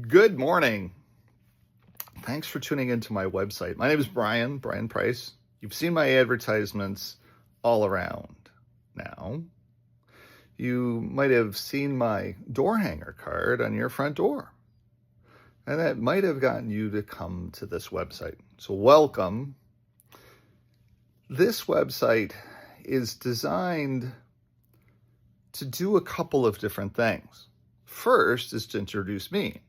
Good morning. Thanks for tuning into my website. My name is Brian Price. You've seen my advertisements all around now. You might have seen my door hanger card on your front door, and that might have gotten you to come to this website. So welcome. This website is designed to do a couple of different things. First is to introduce me,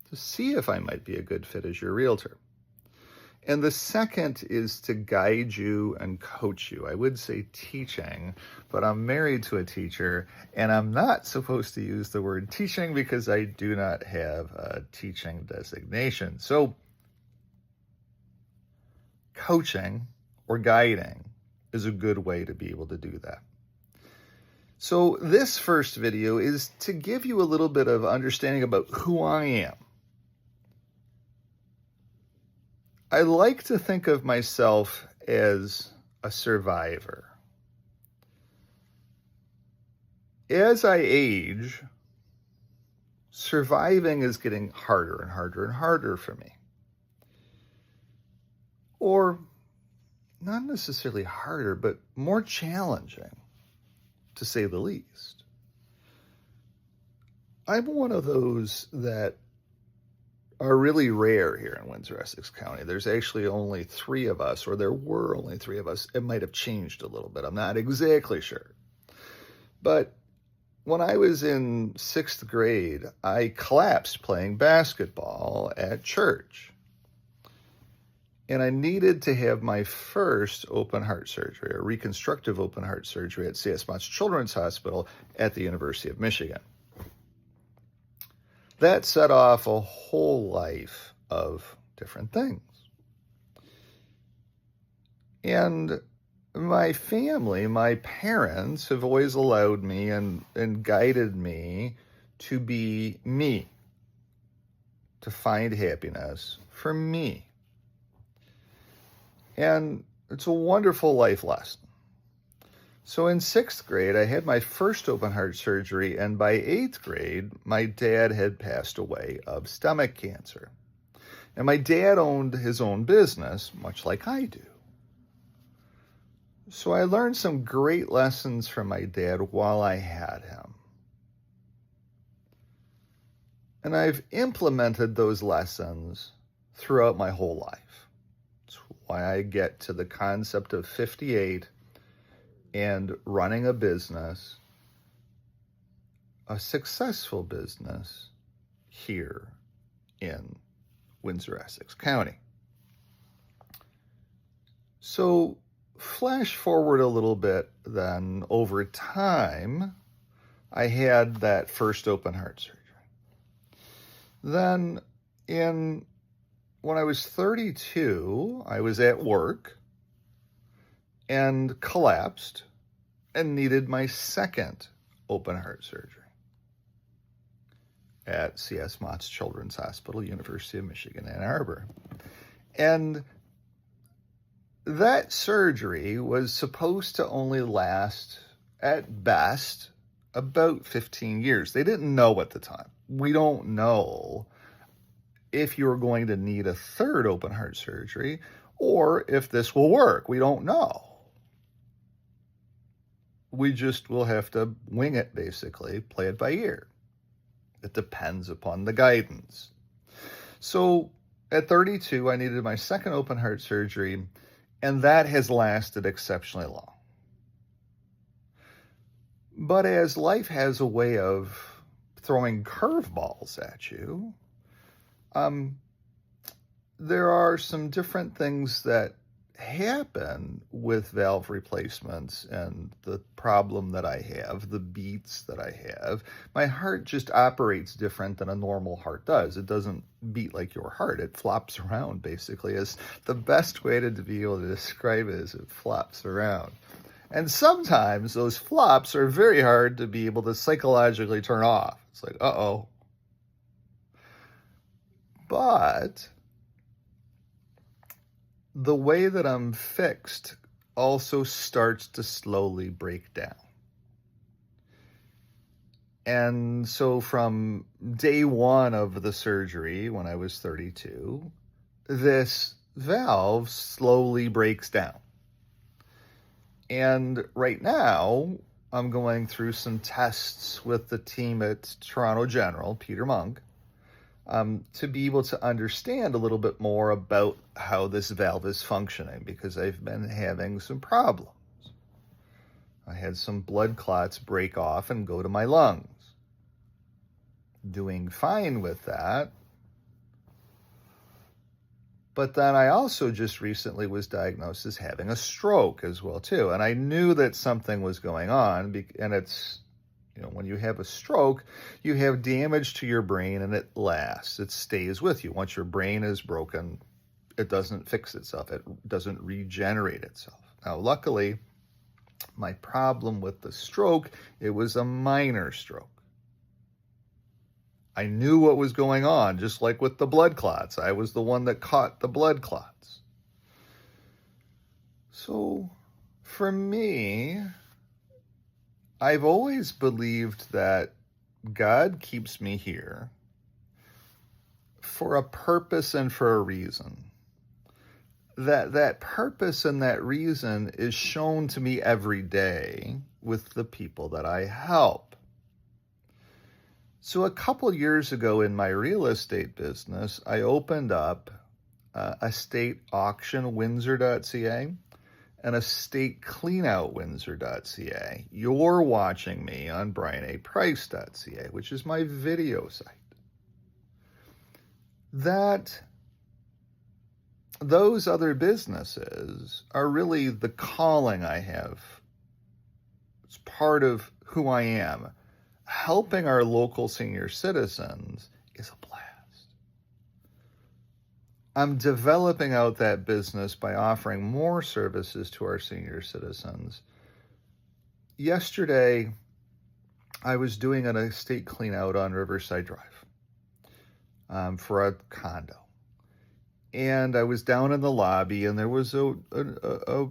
to see if I might be a good fit as your realtor. And the second is to guide you and coach you. I would say teaching, but I'm married to a teacher, and I'm not supposed to use the word teaching because I do not have a teaching designation. So coaching or guiding is a good way to be able to do that. So this first video is to give you a little bit of understanding about who I am. I like to think of myself as a survivor. As I age, surviving is getting harder and harder and harder for me. Or not necessarily harder, but more challenging, to say the least. I'm one of those that are really rare here in Windsor-Essex County. There's actually only 3 of us, or there were only 3 of us. It might have changed a little bit. I'm not exactly sure. But when I was in 6th grade, I collapsed playing basketball at church. And I needed to have my first open heart surgery, or reconstructive open heart surgery at C.S. Motts Children's Hospital at the University of Michigan. That set off a whole life of different things. And my family, my parents, have always allowed me and guided me to be me, to find happiness for me. And it's a wonderful life lesson. So in 6th grade, I had my first open heart surgery, and by 8th grade, my dad had passed away of stomach cancer. And my dad owned his own business, much like I do. So I learned some great lessons from my dad while I had him. And I've implemented those lessons throughout my whole life. That's why I get to the concept of 58 and running a business, a successful business here in Windsor-Essex County. So flash forward a little bit then. Over time, I had that first open heart surgery. Then when I was 32, I was at work and collapsed and needed my second open heart surgery at C.S. Motts Children's Hospital, University of Michigan, Ann Arbor. And that surgery was supposed to only last, at best, about 15 years. They didn't know at the time. We don't know if you were going to need a third open heart surgery or if this will work. We don't know. We just will have to wing it, basically, play it by ear. It depends upon the guidance. So at 32, I needed my second open heart surgery, and that has lasted exceptionally long. But as life has a way of throwing curveballs at you, there are some different things that happen with valve replacements and the problem that I have, the beats that I have. My heart just operates different than a normal heart does. It doesn't beat like your heart. It flops around, basically, is the best way to be able to describe it, is it flops around. And sometimes those flops are very hard to be able to psychologically turn off. It's like, uh-oh. But the way that I'm fixed also starts to slowly break down. And so from day one of the surgery, when I was 32, this valve slowly breaks down. And right now, I'm going through some tests with the team at Toronto General, Peter Monk, to be able to understand a little bit more about how this valve is functioning, because I've been having some problems. I had some blood clots break off and go to my lungs. Doing fine with that. But then I also just recently was diagnosed as having a stroke as well, too. And I knew that something was going on, and it's, when you have a stroke, you have damage to your brain and it lasts. It stays with you. Once your brain is broken, it doesn't fix itself. It doesn't regenerate itself. Now, luckily, my problem with the stroke, it was a minor stroke. I knew what was going on, just like with the blood clots. I was the one that caught the blood clots. So, for me, I've always believed that God keeps me here for a purpose and for a reason. That purpose and that reason is shown to me every day with the people that I help. So a couple years ago in my real estate business, I opened up Estate Auction Windsor.ca and Estate Cleanout Windsor.ca. You're watching me on BrianAPrice.ca, which is my video site. Those other businesses are really the calling I have. It's part of who I am. Helping our local senior citizens is a blast. I'm developing out that business by offering more services to our senior citizens. Yesterday, I was doing an estate clean out on Riverside Drive for a condo. And I was down in the lobby, and there was a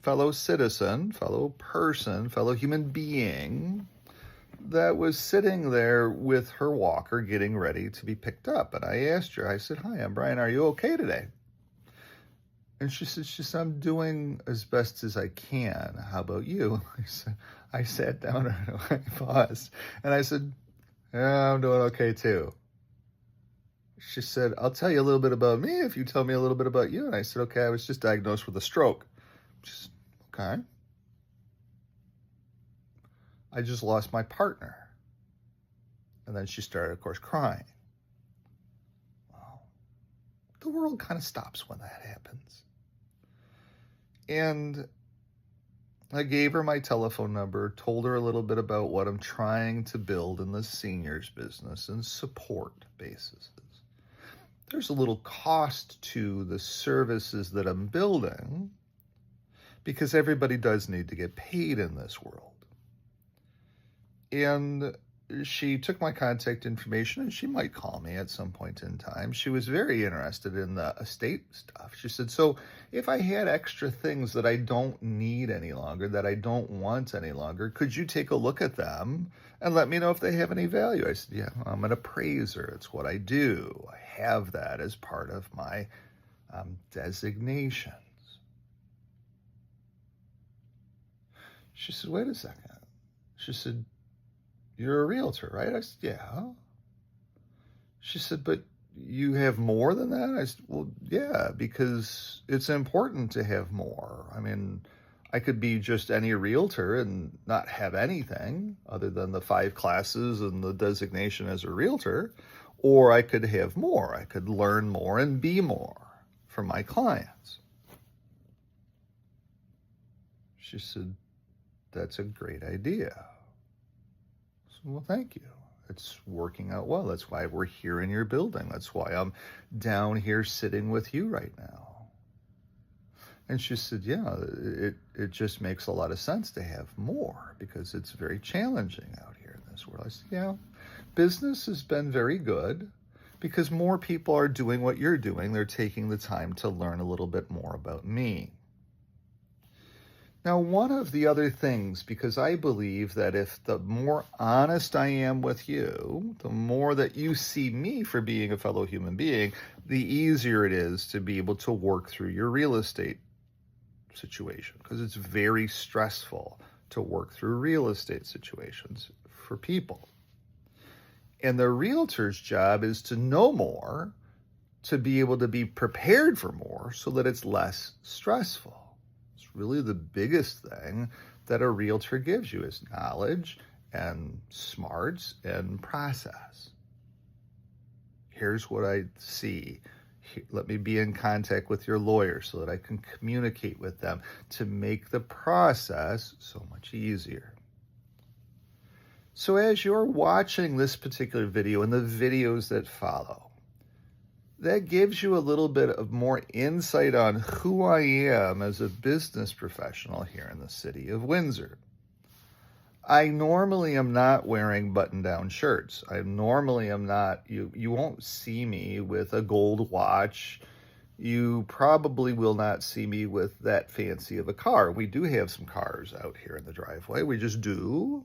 fellow citizen, fellow person, fellow human being that was sitting there with her walker getting ready to be picked up. And I asked her, I said, "Hi, I'm Brian. Are you okay today?" And she said, "I'm doing as best as I can. How about you?" I sat down and I paused. And I said, "Yeah, I'm doing okay too." She said, "I'll tell you a little bit about me if you tell me a little bit about you." And I said, "Okay, I was just diagnosed with a stroke." She said, "Okay. I just lost my partner." And then she started, of course, crying. Well, the world kind of stops when that happens. And I gave her my telephone number, told her a little bit about what I'm trying to build in the seniors business and support basis. There's a little cost to the services that I'm building because everybody does need to get paid in this world. And she took my contact information, and she might call me at some point in time. She was very interested in the estate stuff. She said, "So if I had extra things that I don't need any longer, that I don't want any longer, could you take a look at them and let me know if they have any value?" I said, "Yeah, I'm an appraiser. It's what I do. I have that as part of my designations." She said, "Wait a second." She said, "You're a realtor, right?" I said, "Yeah." She said, "But you have more than that?" I said, "Well, yeah, because it's important to have more. I mean, I could be just any realtor and not have anything other than the 5 classes and the designation as a realtor, or I could have more. I could learn more and be more for my clients." She said, "That's a great idea." "Well, thank you. It's working out well. That's why we're here in your building. That's why I'm down here sitting with you right now." And she said, "Yeah, it just makes a lot of sense to have more because it's very challenging out here in this world." I said, "Yeah, business has been very good because more people are doing what you're doing. They're taking the time to learn a little bit more about me." Now, one of the other things, because I believe that if the more honest I am with you, the more that you see me for being a fellow human being, the easier it is to be able to work through your real estate situation, because it's very stressful to work through real estate situations for people. And the realtor's job is to know more, to be able to be prepared for more so that it's less stressful. It's really the biggest thing that a realtor gives you is knowledge and smarts and process. Here's what I see. Let me be in contact with your lawyer so that I can communicate with them to make the process so much easier. So as you're watching this particular video and the videos that follow, that gives you a little bit of more insight on who I am as a business professional here in the city of Windsor. I normally am not wearing button-down shirts. I normally am not, you won't see me with a gold watch. You probably will not see me with that fancy of a car. We do have some cars out here in the driveway. We just do.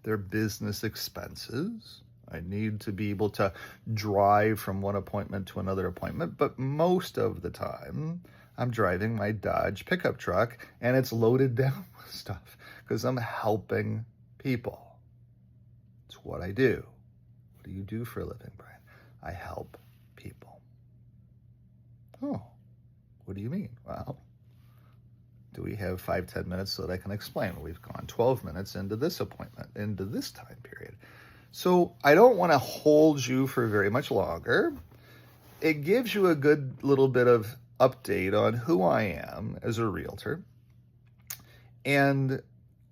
They're business expenses. I need to be able to drive from one appointment to another appointment, but most of the time I'm driving my Dodge pickup truck and it's loaded down with stuff because I'm helping people. It's what I do. What do you do for a living, Brian? I help people. Oh, what do you mean? Well, do we have 5-10 minutes so that I can explain? We've gone 12 minutes into this appointment, into this time period. So I don't want to hold you for very much longer. It gives you a good little bit of update on who I am as a realtor. And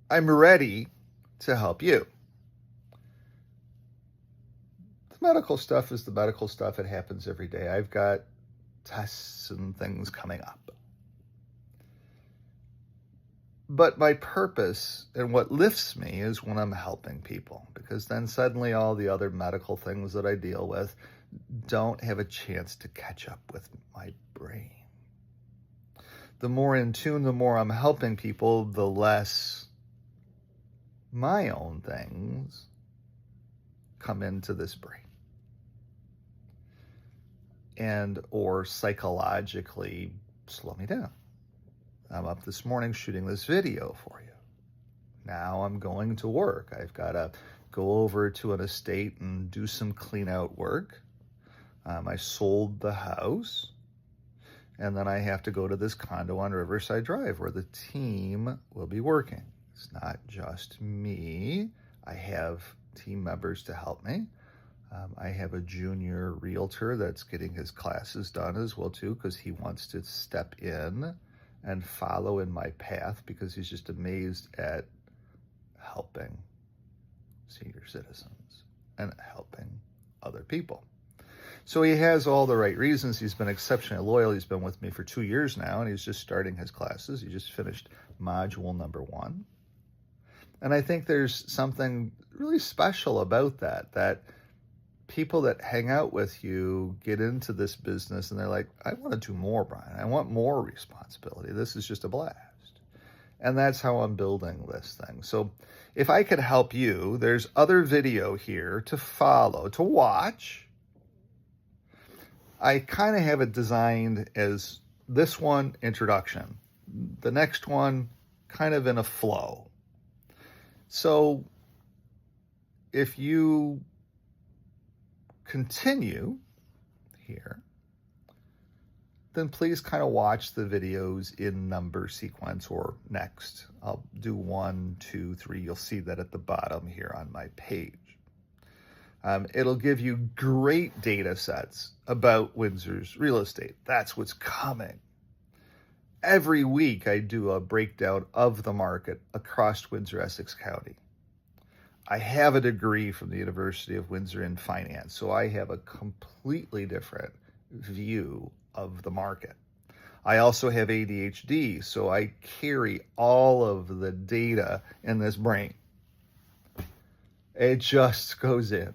I'm ready to help you. The medical stuff is the medical stuff. It happens every day. I've got tests and things coming up. But my purpose and what lifts me is when I'm helping people, because then suddenly all the other medical things that I deal with don't have a chance to catch up with my brain. The more in tune, the more I'm helping people, the less my own things come into this brain and or psychologically slow me down. I'm up this morning shooting this video for you. Now I'm going to work. I've got to go over to an estate and do some clean out work. I sold the house, and then I have to go to this condo on Riverside Drive where the team will be working. It's not just me. I have team members to help me. I have a junior realtor that's getting his classes done as well too, because he wants to step in and follow in my path because he's just amazed at helping senior citizens and helping other people. So he has all the right reasons. He's been exceptionally loyal. He's been with me for 2 years now, and he's just starting his classes. He just finished module number 1. And I think there's something really special about that people that hang out with you get into this business and they're like, I want to do more, Brian. I want more responsibility. This is just a blast. And that's how I'm building this thing. So if I could help you, there's other video here to follow, to watch. I kind of have it designed as this one, introduction. The next one, kind of in a flow. So if you continue here, then please kind of watch the videos in number sequence or next. I'll do 1, 2, 3. You'll see that at the bottom here on my page. It'll give you great data sets about Windsor's real estate. That's what's coming. Every week I do a breakdown of the market across Windsor, Essex County. I have a degree from the University of Windsor in finance, so I have a completely different view of the market. I also have ADHD, so I carry all of the data in this brain. It just goes in.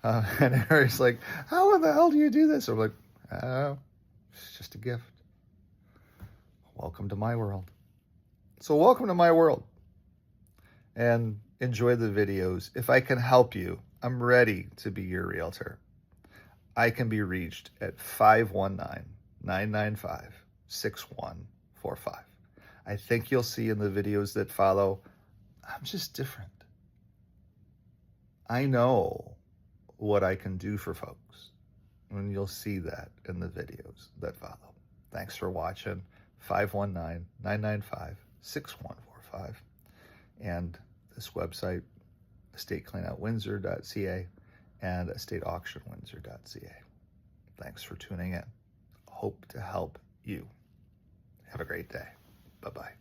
And Harry's like, how in the hell do you do this? I'm like, oh, it's just a gift. Welcome to my world. So welcome to my world, and enjoy the videos. If I can help you, I'm ready to be your realtor. I can be reached at 519-995-6145. I think you'll see in the videos that follow, I'm just different. I know what I can do for folks, and you'll see that in the videos that follow. Thanks for watching. 519-995-6145. And this website, estatecleanoutwindsor.ca and estateauctionwindsor.ca. Thanks for tuning in. Hope to help you. Have a great day. Bye-bye.